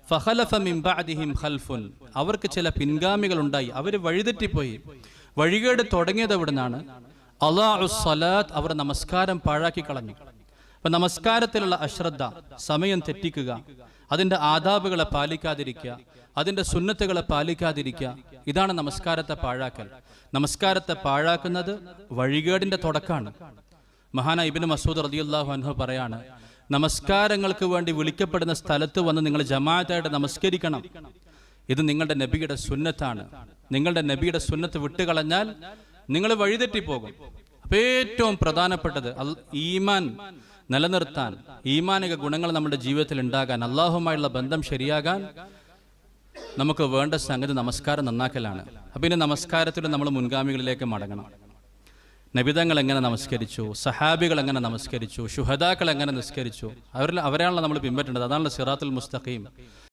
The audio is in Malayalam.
ഫഖലഫ മിൻ ബഅദിഹിം ഖൽഫുൻ, അവർക്ക് ചില പിൻഗാമികൾ ഉണ്ടായി, അവർ വഴിതെറ്റിപ്പോയി. വഴികേട് തുടങ്ങിയത് എവിടുന്നാണ്? അളാഉസ് സ്വലാത്ത്, അവർ നമസ്കാരം പാഴാക്കി കളഞ്ഞു. അപ്പൊ നമസ്കാരത്തിലുള്ള അശ്രദ്ധ, സമയം തെറ്റിക്കുക, അതിന്റെ ആദാബുകളെ പാലിക്കാതിരിക്കുക, അതിന്റെ സുന്നത്തുകളെ പാലിക്കാതിരിക്കുക, ഇതാണ് നമസ്കാരത്തെ പാഴാക്കൽ. നമസ്കാരത്തെ പാഴാക്കുന്നത് വഴികേടിന്റെ തുടക്കമാണ്. മഹാനായ ഇബ്നു മസ്ഊദ് റളിയല്ലാഹു അൻഹു പറയാണ്, നമസ്കാരങ്ങൾക്ക് വേണ്ടി വിളിക്കപ്പെടുന്ന സ്ഥലത്ത് വന്ന് നിങ്ങൾ ജമാഅത്തായിട്ട് നമസ്കരിക്കണം. ഇത് നിങ്ങളുടെ നബിയുടെ സുന്നത്താണ്. നിങ്ങളുടെ നബിയുടെ സുന്നത്ത് വിട്ടുകളഞ്ഞാൽ നിങ്ങൾ വഴിതെറ്റിപ്പോകും. അപ്പൊ ഏറ്റവും പ്രധാനപ്പെട്ടത് ഈമാൻ നിലനിർത്താൻ, ഈമാനിക ഗുണങ്ങൾ നമ്മുടെ ജീവിതത്തിൽ ഉണ്ടാകാൻ, അള്ളാഹുമായുള്ള ബന്ധം ശരിയാകാൻ നമുക്ക് വേണ്ട സംഗതി നമസ്കാരം നന്നാക്കലാണ്. അപ്പൊ ഇനി നമസ്കാരത്തിൽ നമ്മൾ മുൻഗാമികളിലേക്ക് മടങ്ങണം. നബിതങ്ങൾ എങ്ങനെ നമസ്കരിച്ചു, സഹാബികൾ എങ്ങനെ നമസ്കരിച്ചു, ശുഹദാക്കൾ എങ്ങനെ നിസ്കരിച്ചു, അവരെയാണല്ലോ നമ്മൾ പിൻപറ്റേണ്ടത്. അതാണല്ലോ സിറാത്തുൽ മുസ്തഖീം.